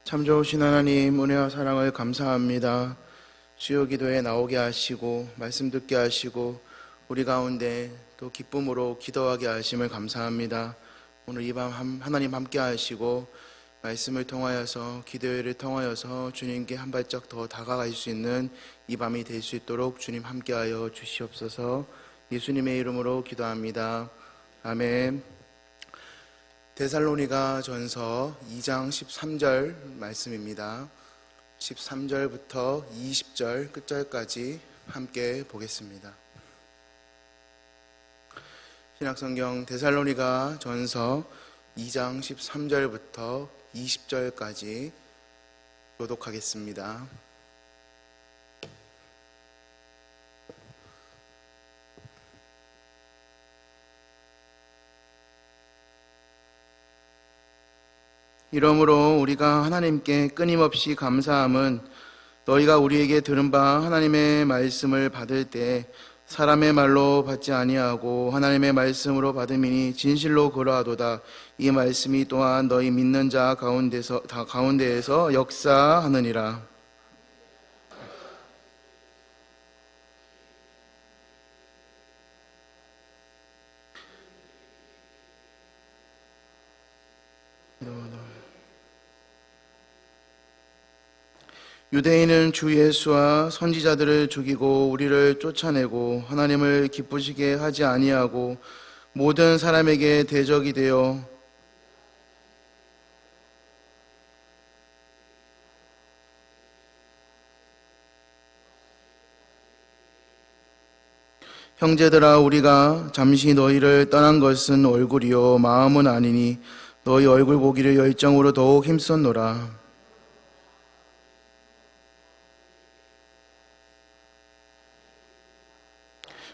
참 좋으신 하나님, 은혜와 사랑을 감사합니다. 수요 기도에 나오게 하시고 말씀 듣게 하시고 우리 가운데 또 기쁨으로 기도하게 하심을 감사합니다. 오늘 이 밤 하나님 함께 하시고 말씀을 통하여서, 기도회를 통하여서 주님께 한 발짝 더 다가갈 수 있는 이 밤이 될 수 있도록 주님 함께하여 주시옵소서. 예수님의 이름으로 기도합니다. 아멘. 데살로니가 전서 2장 13절 말씀입니다. 13절부터 20절 끝절까지 함께 보겠습니다. 신약성경 데살로니가 전서 2장 13절부터 20절까지 교독하겠습니다. 이러므로 우리가 하나님께 끊임없이 감사함은 너희가 우리에게 들은 바 하나님의 말씀을 받을 때 사람의 말로 받지 아니하고 하나님의 말씀으로 받음이니 진실로 그러하도다. 이 말씀이 또한 너희 믿는 자 가운데에서 역사하느니라. 유대인은 주 예수와 선지자들을 죽이고 우리를 쫓아내고 하나님을 기쁘시게 하지 아니하고 모든 사람에게 대적이 되어 형제들아, 우리가 잠시 너희를 떠난 것은 얼굴이요 마음은 아니니 너희 얼굴 보기를 열정으로 더욱 힘썼노라.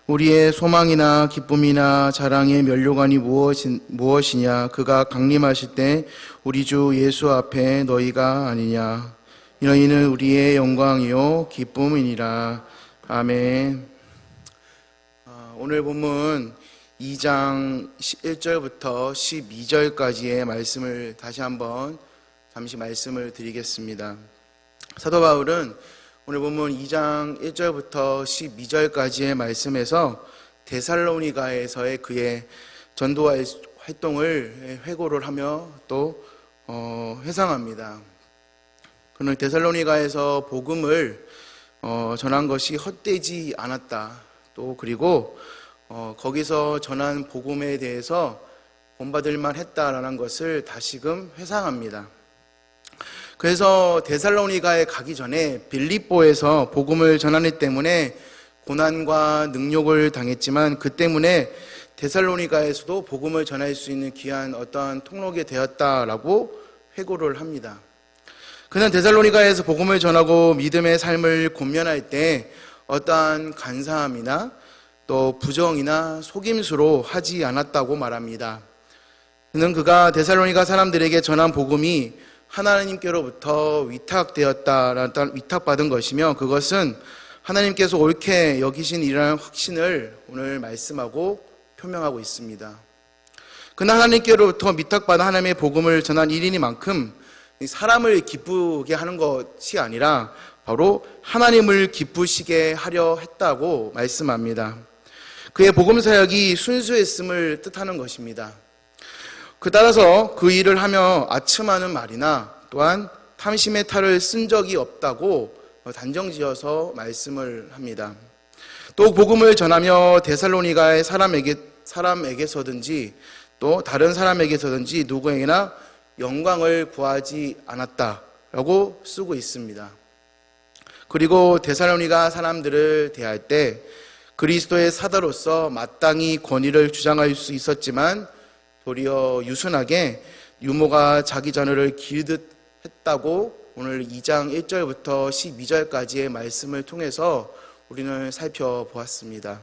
우리의 소망이나 기쁨이나 자랑의 면류관이 무엇이냐? 그가 강림하실 때 우리 주 예수 앞에 너희가 아니냐? 너희는 우리의 영광이요 기쁨이니라. 아멘. 오늘 본문 2장 1절부터 12절까지의 말씀을 다시 한번 잠시 말씀을 드리겠습니다. 사도 바울은 오늘 본문 2장 1절부터 12절까지의 말씀에서 데살로니가에서의 그의 전도 활동을 회고를 하며 또 회상합니다. 그는 데살로니가에서 복음을 전한 것이 헛되지 않았다. 또 그리고 거기서 전한 복음에 대해서 본받을 만했다라는 것을 다시금 회상합니다. 그래서 데살로니가에 가기 전에 빌립보에서 복음을 전하기 때문에 고난과 능욕을 당했지만 그 때문에 데살로니가에서도 복음을 전할 수 있는 귀한 어떠한 통로가 되었다라고 회고를 합니다. 그는 데살로니가에서 복음을 전하고 믿음의 삶을 권면할 때 어떠한 간사함이나 또 부정이나 속임수로 하지 않았다고 말합니다. 그는 그가 데살로니가 사람들에게 전한 복음이 하나님께로부터 위탁받은 것이며 그것은 하나님께서 옳게 여기신 일이라는 확신을 오늘 말씀하고 표명하고 있습니다. 그는 하나님께로부터 위탁받은 하나님의 복음을 전한 일이니만큼 사람을 기쁘게 하는 것이 아니라 바로 하나님을 기쁘시게 하려 했다고 말씀합니다. 그의 복음 사역이 순수했음을 뜻하는 것입니다. 따라서 그 일을 하며 아첨하는 말이나 또한 탐심의 탈을 쓴 적이 없다고 단정지어서 말씀을 합니다. 또 복음을 전하며 데살로니가의 사람에게서든지 또 다른 사람에게서든지 누구에게나 영광을 구하지 않았다라고 쓰고 있습니다. 그리고 데살로니가 사람들을 대할 때 그리스도의 사도로서 마땅히 권위를 주장할 수 있었지만 도리어 유순하게 유모가 자기 자녀를 기르듯 했다고 오늘 2장 1절부터 12절까지의 말씀을 통해서 우리는 살펴보았습니다.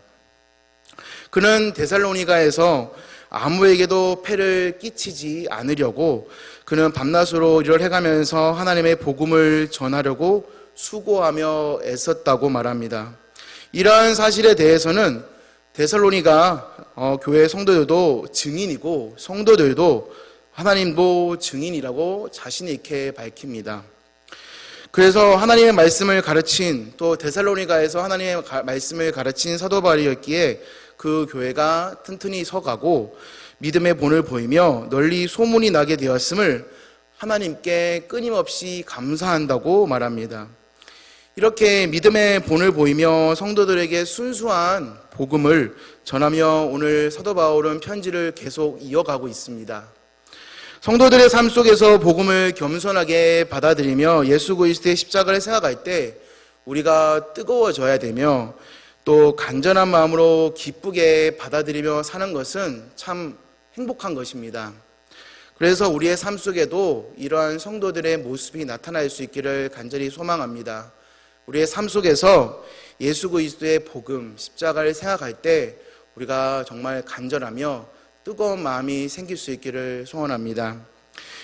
그는 데살로니가에서 아무에게도 폐를 끼치지 않으려고 그는 밤낮으로 일을 해가면서 하나님의 복음을 전하려고 수고하며 애썼다고 말합니다. 이러한 사실에 대해서는 데살로니가 교회 성도들도 증인이고 성도들도 하나님도 증인이라고 자신이 있게 밝힙니다. 그래서 하나님의 말씀을 가르친, 또 데살로니가에서 하나님의 말씀을 가르친 사도 바울이었기에 그 교회가 튼튼히 서가고 믿음의 본을 보이며 널리 소문이 나게 되었음을 하나님께 끊임없이 감사한다고 말합니다. 이렇게 믿음의 본을 보이며 성도들에게 순수한 복음을 전하며 오늘 사도 바울은 편지를 계속 이어가고 있습니다. 성도들의 삶 속에서 복음을 겸손하게 받아들이며 예수 그리스도의 십자가를 생각할 때 우리가 뜨거워져야 되며 또 간절한 마음으로 기쁘게 받아들이며 사는 것은 참 행복한 것입니다. 그래서 우리의 삶 속에도 이러한 성도들의 모습이 나타날 수 있기를 간절히 소망합니다. 우리의 삶 속에서 예수 그리스도의 복음, 십자가를 생각할 때 우리가 정말 간절하며 뜨거운 마음이 생길 수 있기를 소원합니다.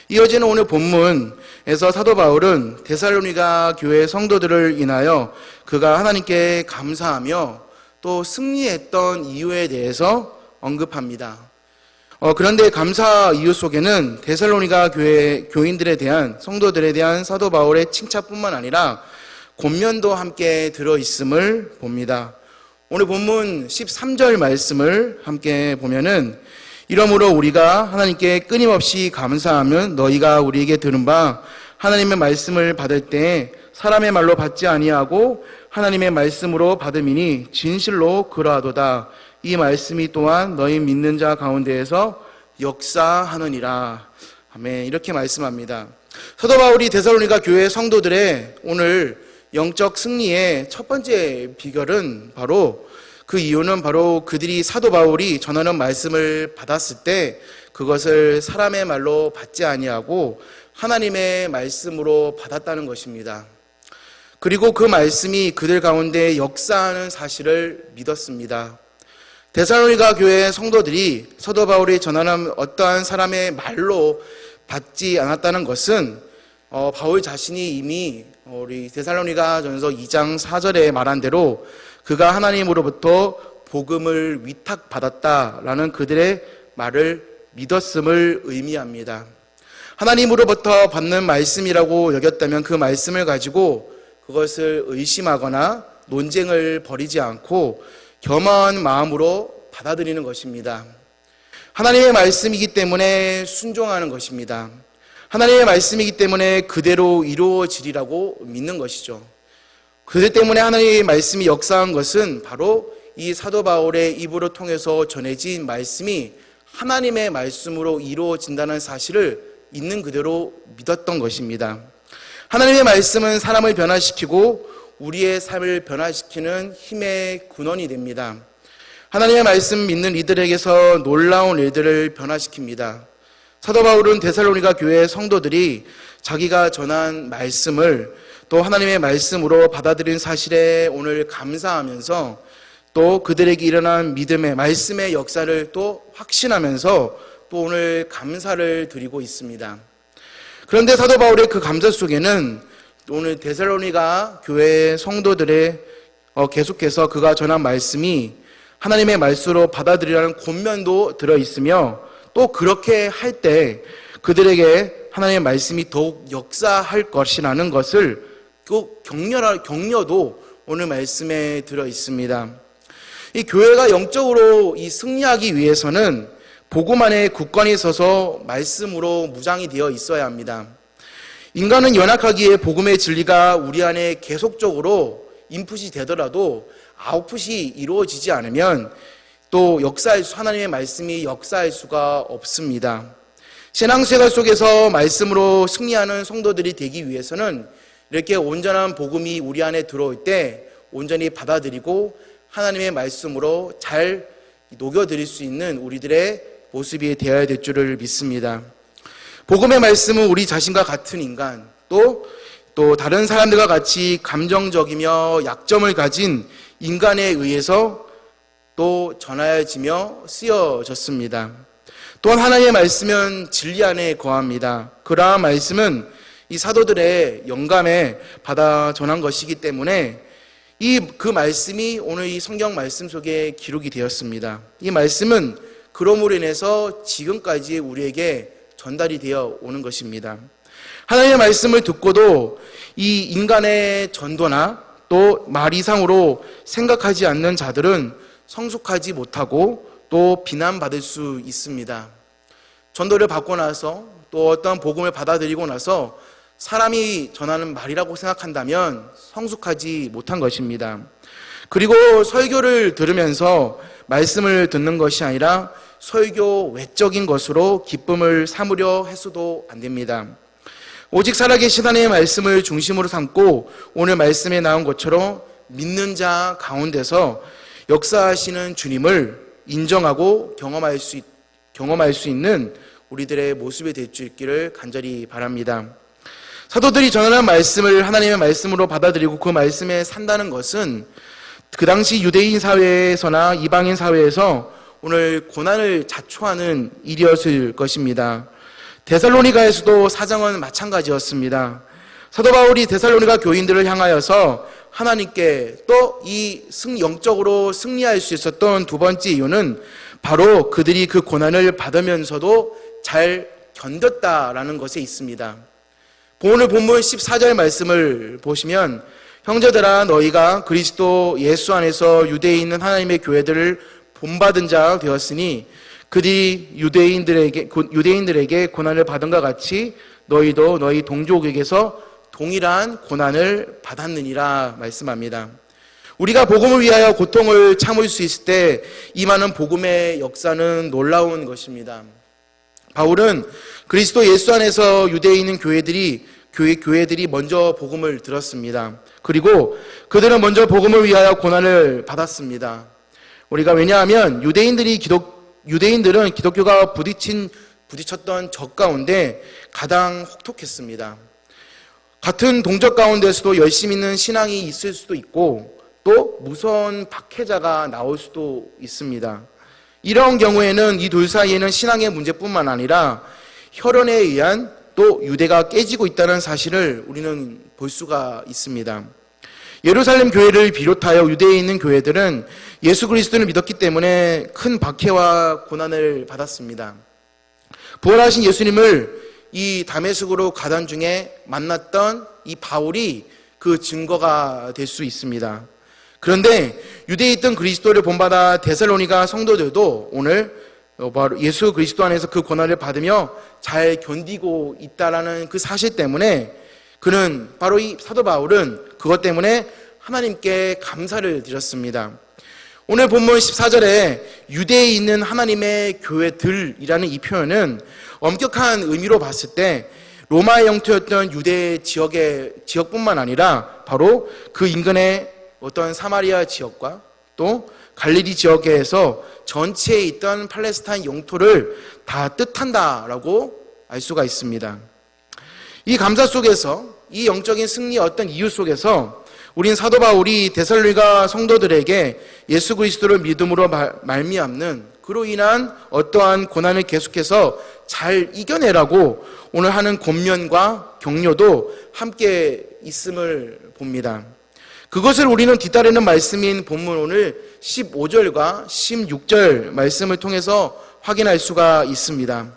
이어지는 오늘 본문에서 사도 바울은 데살로니가 교회 성도들을 인하여 그가 하나님께 감사하며 또 승리했던 이유에 대해서 언급합니다. 그런데 감사 이유 속에는 데살로니가 교회 교인들에 대한, 성도들에 대한 사도 바울의 칭찬뿐만 아니라 권면도 함께 들어있음을 봅니다. 오늘 본문 13절 말씀을 함께 보면은 이러므로 우리가 하나님께 끊임없이 감사하면 너희가 우리에게 들은 바 하나님의 말씀을 받을 때 사람의 말로 받지 아니하고 하나님의 말씀으로 받음이니 진실로 그러하도다. 이 말씀이 또한 너희 믿는 자 가운데에서 역사하느니라. 아멘. 이렇게 말씀합니다. 사도 바울이 데살로니가 교회 성도들의 오늘 영적 승리의 첫 번째 비결은 그 이유는 바로 그들이 사도 바울이 전하는 말씀을 받았을 때 그것을 사람의 말로 받지 아니하고 하나님의 말씀으로 받았다는 것입니다. 그리고 그 말씀이 그들 가운데 역사하는 사실을 믿었습니다. 데살로니가 교회 성도들이 사도 바울이 전하는 어떠한 사람의 말로 받지 않았다는 것은 바울 자신이 이미 우리 데살로니가 전서 2장 4절에 말한 대로 그가 하나님으로부터 복음을 위탁받았다라는 그들의 말을 믿었음을 의미합니다. 하나님으로부터 받는 말씀이라고 여겼다면 그 말씀을 가지고 그것을 의심하거나 논쟁을 벌이지 않고 겸허한 마음으로 받아들이는 것입니다. 하나님의 말씀이기 때문에 순종하는 것입니다. 하나님의 말씀이기 때문에 그대로 이루어지리라고 믿는 것이죠. 그들 때문에 하나님의 말씀이 역사한 것은 바로 이 사도 바울의 입으로 통해서 전해진 말씀이 하나님의 말씀으로 이루어진다는 사실을 있는 그대로 믿었던 것입니다. 하나님의 말씀은 사람을 변화시키고 우리의 삶을 변화시키는 힘의 근원이 됩니다. 하나님의 말씀 믿는 이들에게서 놀라운 일들을 변화시킵니다. 사도 바울은 데살로니가 교회 성도들이 자기가 전한 말씀을 또 하나님의 말씀으로 받아들인 사실에 오늘 감사하면서 또 그들에게 일어난 믿음의 말씀의 역사를 또 확신하면서 또 오늘 감사를 드리고 있습니다. 그런데 사도 바울의 그 감사 속에는 오늘 데살로니가 교회 성도들의 계속해서 그가 전한 말씀이 하나님의 말씀으로 받아들이라는 권면도 들어있으며 또 그렇게 할 때 그들에게 하나님의 말씀이 더욱 역사할 것이라는 것을 또 격려도 오늘 말씀에 들어있습니다. 이 교회가 영적으로 이 승리하기 위해서는 복음 안에 굳건히 서서 말씀으로 무장이 되어 있어야 합니다. 인간은 연약하기에 복음의 진리가 우리 안에 계속적으로 인풋이 되더라도 아웃풋이 이루어지지 않으면 또 하나님의 말씀이 역사할 수가 없습니다. 신앙생활 속에서 말씀으로 승리하는 성도들이 되기 위해서는 이렇게 온전한 복음이 우리 안에 들어올 때 온전히 받아들이고 하나님의 말씀으로 잘 녹여드릴 수 있는 우리들의 모습이 되어야 될 줄을 믿습니다. 복음의 말씀은 우리 자신과 같은 인간 또 다른 사람들과 같이 감정적이며 약점을 가진 인간에 의해서 또 전하여지며 쓰여졌습니다. 또한 하나님의 말씀은 진리 안에 거합니다. 그러한 말씀은 이 사도들의 영감에 받아 전한 것이기 때문에 그 말씀이 오늘 이 성경 말씀 속에 기록이 되었습니다. 이 말씀은 그러므로 인해서 지금까지 우리에게 전달이 되어 오는 것입니다. 하나님의 말씀을 듣고도 이 인간의 전도나 또 말 이상으로 생각하지 않는 자들은 성숙하지 못하고 또 비난받을 수 있습니다. 전도를 받고 나서 또 어떤 복음을 받아들이고 나서 사람이 전하는 말이라고 생각한다면 성숙하지 못한 것입니다. 그리고 설교를 들으면서 말씀을 듣는 것이 아니라 설교 외적인 것으로 기쁨을 삼으려 해서도 안 됩니다. 오직 살아계신 하나님의 말씀을 중심으로 삼고 오늘 말씀에 나온 것처럼 믿는 자 가운데서 역사하시는 주님을 인정하고 경험할 수 있는 우리들의 모습이 될 수 있기를 간절히 바랍니다. 사도들이 전하는 말씀을 하나님의 말씀으로 받아들이고 그 말씀에 산다는 것은 그 당시 유대인 사회에서나 이방인 사회에서 오늘 고난을 자초하는 일이었을 것입니다. 데살로니가에서도 사정은 마찬가지였습니다. 사도 바울이 데살로니가 교인들을 향하여서 하나님께 또 이 영적으로 승리할 수 있었던 두 번째 이유는 바로 그들이 그 고난을 받으면서도 잘 견뎠다라는 것에 있습니다. 오늘 본문 14절 말씀을 보시면 형제들아 너희가 그리스도 예수 안에서 유대에 있는 하나님의 교회들을 본받은 자 되었으니 그들이 유대인들에게 고난을 받은과 같이 너희도 너희 동족에게서 동일한 고난을 받았느니라 말씀합니다. 우리가 복음을 위하여 고통을 참을 수 있을 때 임하는 복음의 역사는 놀라운 것입니다. 바울은 그리스도 예수 안에서 유대에 있는 교회들이 먼저 복음을 들었습니다. 그리고 그들은 먼저 복음을 위하여 고난을 받았습니다. 왜냐하면 유대인들은 기독교가 부딪혔던 적 가운데 가장 혹독했습니다. 같은 동족 가운데서도 열심 있는 신앙이 있을 수도 있고 또 무서운 박해자가 나올 수도 있습니다. 이런 경우에는 이 둘 사이에는 신앙의 문제뿐만 아니라 혈연에 의한 또 유대가 깨지고 있다는 사실을 우리는 볼 수가 있습니다. 예루살렘 교회를 비롯하여 유대에 있는 교회들은 예수 그리스도를 믿었기 때문에 큰 박해와 고난을 받았습니다. 부활하신 예수님을 이 다메섹으로 가던 중에 만났던 이 바울이 그 증거가 될 수 있습니다. 그런데 유대에 있던 그리스도를 본받아 데살로니가 성도들도 오늘 바로 예수 그리스도 안에서 그 고난을 받으며 잘 견디고 있다라는 그 사실 때문에 바로 이 사도 바울은 그것 때문에 하나님께 감사를 드렸습니다. 오늘 본문 14절에 유대에 있는 하나님의 교회들이라는 이 표현은 엄격한 의미로 봤을 때 로마의 영토였던 유대 지역뿐만 아니라 바로 그 인근의 어떤 사마리아 지역과 또 갈릴리 지역에서 전체에 있던 팔레스타인 영토를 다 뜻한다라고 알 수가 있습니다. 이 감사 속에서 이 영적인 승리의 어떤 이유 속에서 우린 사도 바울이 데살로니가 성도들에게 예수 그리스도를 믿음으로 말미암는 그로 인한 어떠한 고난을 계속해서 잘 이겨내라고 오늘 하는 권면과 격려도 함께 있음을 봅니다. 그것을 우리는 뒤따르는 말씀인 본문 오늘 15절과 16절 말씀을 통해서 확인할 수가 있습니다.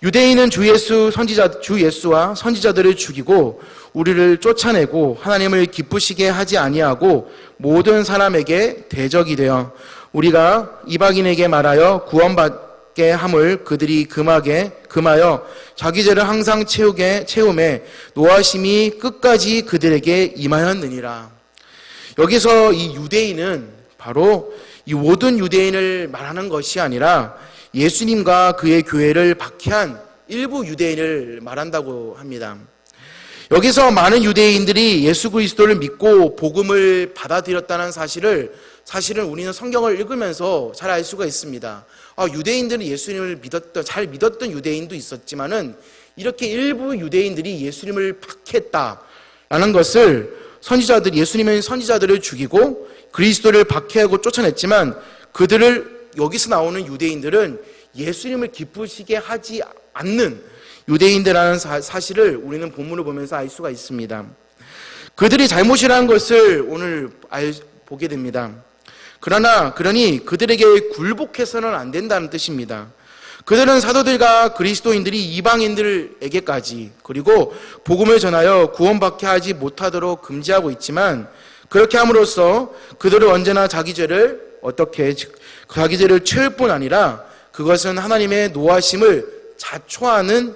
유대인은 주 예수와 선지자들을 죽이고 우리를 쫓아내고 하나님을 기쁘시게 하지 아니하고 모든 사람에게 대적이 되어 우리가 이방인에게 말하여 구원받게 함을 그들이 금하여 자기 죄를 항상 채우매 노하심이 끝까지 그들에게 임하였느니라. 여기서 이 유대인은 바로 이 모든 유대인을 말하는 것이 아니라 예수님과 그의 교회를 박해한 일부 유대인을 말한다고 합니다. 여기서 많은 유대인들이 예수 그리스도를 믿고 복음을 받아들였다는 사실은 우리는 성경을 읽으면서 잘 알 수가 있습니다. 유대인들은 예수님을 잘 믿었던 유대인도 있었지만은 이렇게 일부 유대인들이 예수님을 박해했다라는 것을 예수님은 선지자들을 죽이고 그리스도를 박해하고 쫓아냈지만 여기서 나오는 유대인들은 예수님을 기쁘시게 하지 않는 유대인들이라는 사실을 우리는 본문을 보면서 알 수가 있습니다. 그들이 잘못이라는 것을 오늘 보게 됩니다. 그러니 그들에게 굴복해서는 안 된다는 뜻입니다. 그들은 사도들과 그리스도인들이 이방인들에게까지 그리고 복음을 전하여 구원받게 하지 못하도록 금지하고 있지만, 그렇게 함으로써 그들은 언제나 자기 죄를 채울 뿐 아니라 그것은 하나님의 노하심을 자초하는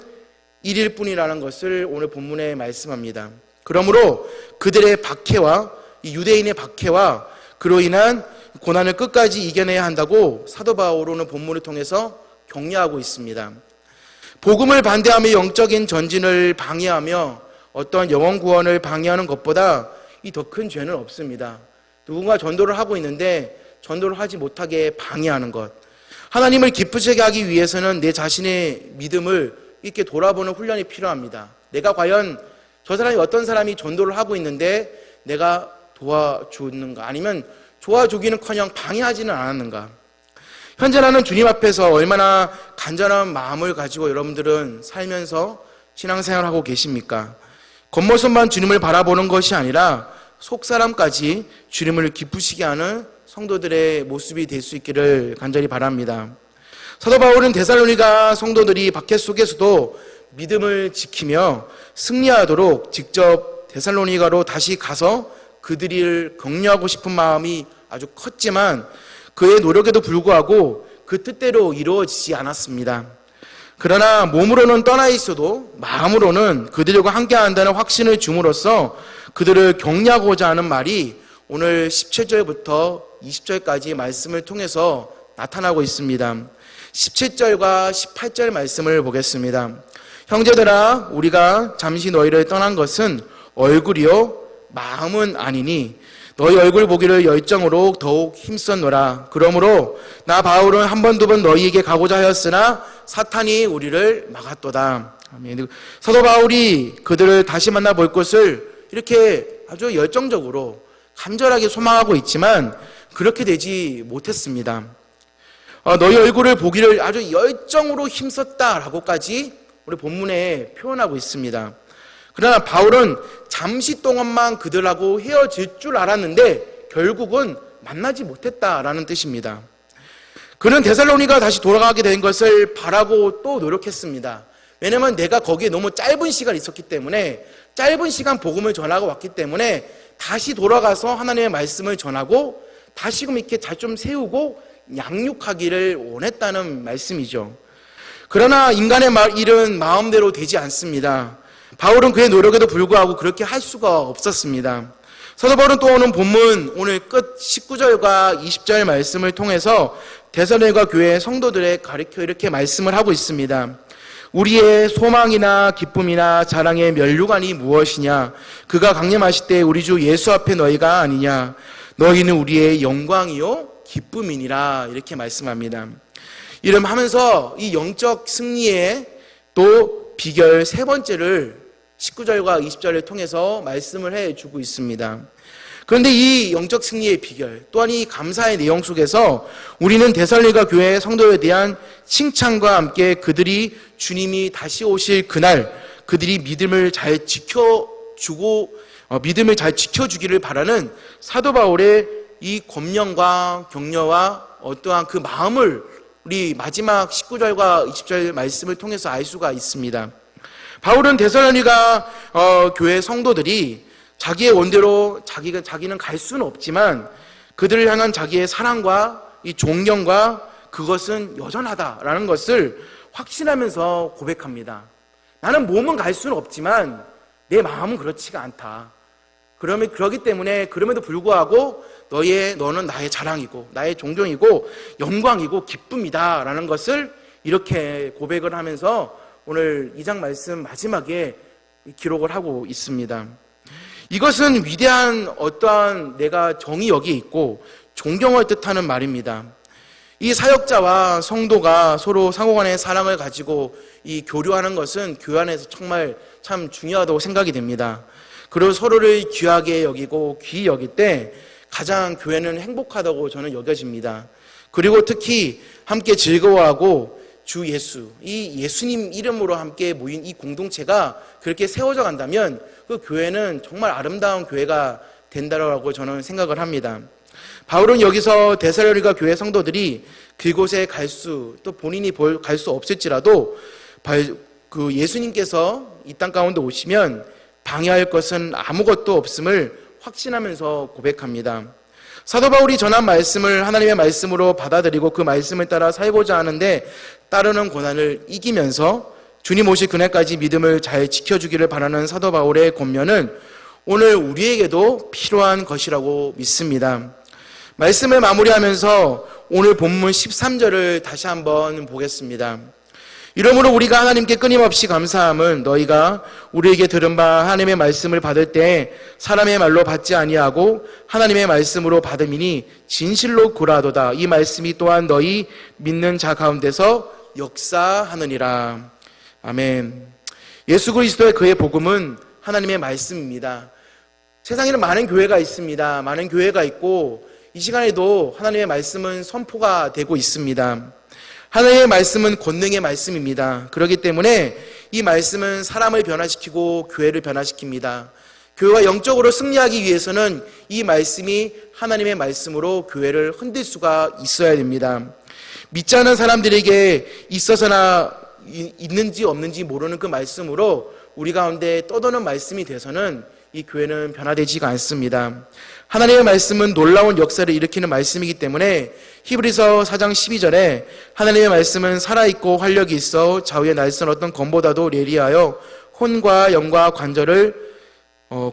일일 뿐이라는 것을 오늘 본문에 말씀합니다. 그러므로 그들의 박해와 이 유대인의 박해와 그로 인한 고난을 끝까지 이겨내야 한다고 사도 바울은 본문을 통해서 격려하고 있습니다. 복음을 반대하며 영적인 전진을 방해하며 어떤 영혼 구원을 방해하는 것보다 이 더 큰 죄는 없습니다. 누군가 전도를 하고 있는데 전도를 하지 못하게 방해하는 것. 하나님을 기쁘시게 하기 위해서는 내 자신의 믿음을 이렇게 돌아보는 훈련이 필요합니다. 내가 과연 저 사람이 어떤 사람이 전도를 하고 있는데 내가 도와주는가, 아니면 도와주기는커녕 방해하지는 않았는가. 현재 나는 주님 앞에서 얼마나 간절한 마음을 가지고 여러분들은 살면서 신앙생활을 하고 계십니까? 겉모습만 주님을 바라보는 것이 아니라 속사람까지 주님을 기쁘시게 하는 성도들의 모습이 될 수 있기를 간절히 바랍니다. 사도 바울은 데살로니가 성도들이 박해 속에서도 믿음을 지키며 승리하도록 직접 데살로니가로 다시 가서 그들을 격려하고 싶은 마음이 아주 컸지만 그의 노력에도 불구하고 그 뜻대로 이루어지지 않았습니다. 그러나 몸으로는 떠나 있어도 마음으로는 그들과 함께한다는 확신을 줌으로써 그들을 격려하고자 하는 말이 오늘 17절부터 20절까지 말씀을 통해서 나타나고 있습니다. 17절과 18절 말씀을 보겠습니다. 형제들아, 우리가 잠시 너희를 떠난 것은 얼굴이요 마음은 아니니 너희 얼굴 보기를 열정으로 더욱 힘썼노라. 그러므로 나 바울은 한 번 두 번 너희에게 가고자 하였으나 사탄이 우리를 막았도다. 아멘. 사도 바울이 그들을 다시 만나볼 것을 이렇게 아주 열정적으로 간절하게 소망하고 있지만 그렇게 되지 못했습니다. 너희 얼굴을 보기를 아주 열정으로 힘썼다라고까지 우리 본문에 표현하고 있습니다. 그러나 바울은 잠시 동안만 그들하고 헤어질 줄 알았는데 결국은 만나지 못했다라는 뜻입니다. 그는 데살로니가 다시 돌아가게 된 것을 바라고 또 노력했습니다. 왜냐하면 내가 거기에 너무 짧은 시간이 있었기 때문에, 짧은 시간 복음을 전하고 왔기 때문에 다시 돌아가서 하나님의 말씀을 전하고 다시금 이렇게 잘 좀 세우고 양육하기를 원했다는 말씀이죠. 그러나 인간의 일은 마음대로 되지 않습니다. 바울은 그의 노력에도 불구하고 그렇게 할 수가 없었습니다. 사도 바울은 또 오는 본문 오늘 끝 19절과 20절 말씀을 통해서 데살로니가 교회 성도들의 가르쳐 이렇게 말씀을 하고 있습니다. 우리의 소망이나 기쁨이나 자랑의 면류관이 무엇이냐? 그가 강림하실 때 우리 주 예수 앞에 너희가 아니냐? 너희는 우리의 영광이요 기쁨이니라. 이렇게 말씀합니다. 이름하면서 이 영적 승리의 또 비결 세 번째를 19절과 20절을 통해서 말씀을 해주고 있습니다. 그런데 이 영적 승리의 비결 또한 이 감사의 내용 속에서 우리는 데살로니가 교회 성도에 대한 칭찬과 함께 그들이 주님이 다시 오실 그날 그들이 믿음을 잘 지켜주기를 바라는 사도 바울의 이 권면과 격려와 어떠한 그 마음을 우리 마지막 19절과 20절 말씀을 통해서 알 수가 있습니다. 바울은 데살로니가 교회 성도들이 자기의 원대로 자기는 갈 수는 없지만 그들을 향한 자기의 사랑과 이 존경과 그것은 여전하다라는 것을 확신하면서 고백합니다. 나는 몸은 갈 수는 없지만 내 마음은 그렇지가 않다. 그러기 때문에 그럼에도 불구하고 너는 나의 자랑이고 나의 존경이고 영광이고 기쁨이다라는 것을 이렇게 고백을 하면서 오늘 2장 말씀 마지막에 기록을 하고 있습니다. 이것은 위대한 어떠한 내가 정의 여기에 있고 존경을 뜻하는 말입니다. 이 사역자와 성도가 서로 상호간의 사랑을 가지고 이 교류하는 것은 교회 안에서 정말 참 중요하다고 생각이 됩니다. 그리고 서로를 귀하게 여기고 귀히 여길 때 가장 교회는 행복하다고 저는 여겨집니다. 그리고 특히 함께 즐거워하고 주 예수, 이 예수님 이름으로 함께 모인 이 공동체가 그렇게 세워져 간다면 그 교회는 정말 아름다운 교회가 된다고 저는 생각을 합니다. 바울은 여기서 데살로니가 교회 성도들이 그곳에 또 본인이 갈 수 없을지라도 그 예수님께서 이 땅 가운데 오시면 방해할 것은 아무것도 없음을 확신하면서 고백합니다. 사도 바울이 전한 말씀을 하나님의 말씀으로 받아들이고 그 말씀을 따라 살고자 하는데 따르는 고난을 이기면서 주님 오실 그날까지 믿음을 잘 지켜주기를 바라는 사도 바울의 권면은 오늘 우리에게도 필요한 것이라고 믿습니다. 말씀을 마무리하면서 오늘 본문 13절을 다시 한번 보겠습니다. 이러므로 우리가 하나님께 끊임없이 감사함은 너희가 우리에게 들은 바 하나님의 말씀을 받을 때 사람의 말로 받지 아니하고 하나님의 말씀으로 받음이니 진실로 그러하도다. 이 말씀이 또한 너희 믿는 자 가운데서 역사하느니라. 아멘. 예수 그리스도의 그의 복음은 하나님의 말씀입니다. 세상에는 많은 교회가 있습니다. 많은 교회가 있고 이 시간에도 하나님의 말씀은 선포가 되고 있습니다. 하나님의 말씀은 권능의 말씀입니다. 그렇기 때문에 이 말씀은 사람을 변화시키고 교회를 변화시킵니다. 교회가 영적으로 승리하기 위해서는 이 말씀이 하나님의 말씀으로 교회를 흔들 수가 있어야 됩니다. 믿지 않은 사람들에게 있어서나 있는지 없는지 모르는 그 말씀으로 우리 가운데 떠도는 말씀이 돼서는 이 교회는 변화되지가 않습니다. 하나님의 말씀은 놀라운 역사를 일으키는 말씀이기 때문에 히브리서 4장 12절에 하나님의 말씀은 살아있고 활력이 있어 좌우의 날선 어떤 검보다도 예리하여 혼과 영과 관절을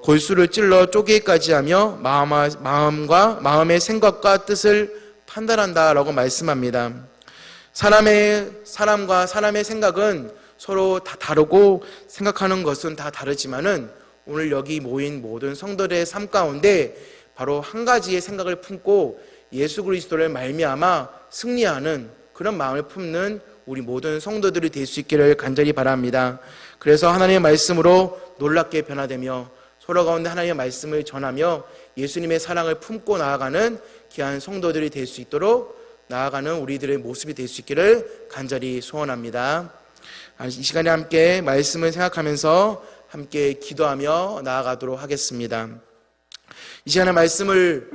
골수를 찔러 쪼개기까지 하며 마음과 마음의 생각과 뜻을 판단한다라고 말씀합니다. 사람과 사람의 생각은 서로 다 다르고 생각하는 것은 다 다르지만은 오늘 여기 모인 모든 성도들의 삶 가운데 바로 한 가지의 생각을 품고 예수 그리스도를 말미암아 승리하는 그런 마음을 품는 우리 모든 성도들이 될 수 있기를 간절히 바랍니다. 그래서 하나님의 말씀으로 놀랍게 변화되며 서로 가운데 하나님의 말씀을 전하며 예수님의 사랑을 품고 나아가는 귀한 성도들이 될 수 있도록 나아가는 우리들의 모습이 될 수 있기를 간절히 소원합니다. 이 시간에 함께 말씀을 생각하면서 함께 기도하며 나아가도록 하겠습니다. 이 시간에 말씀을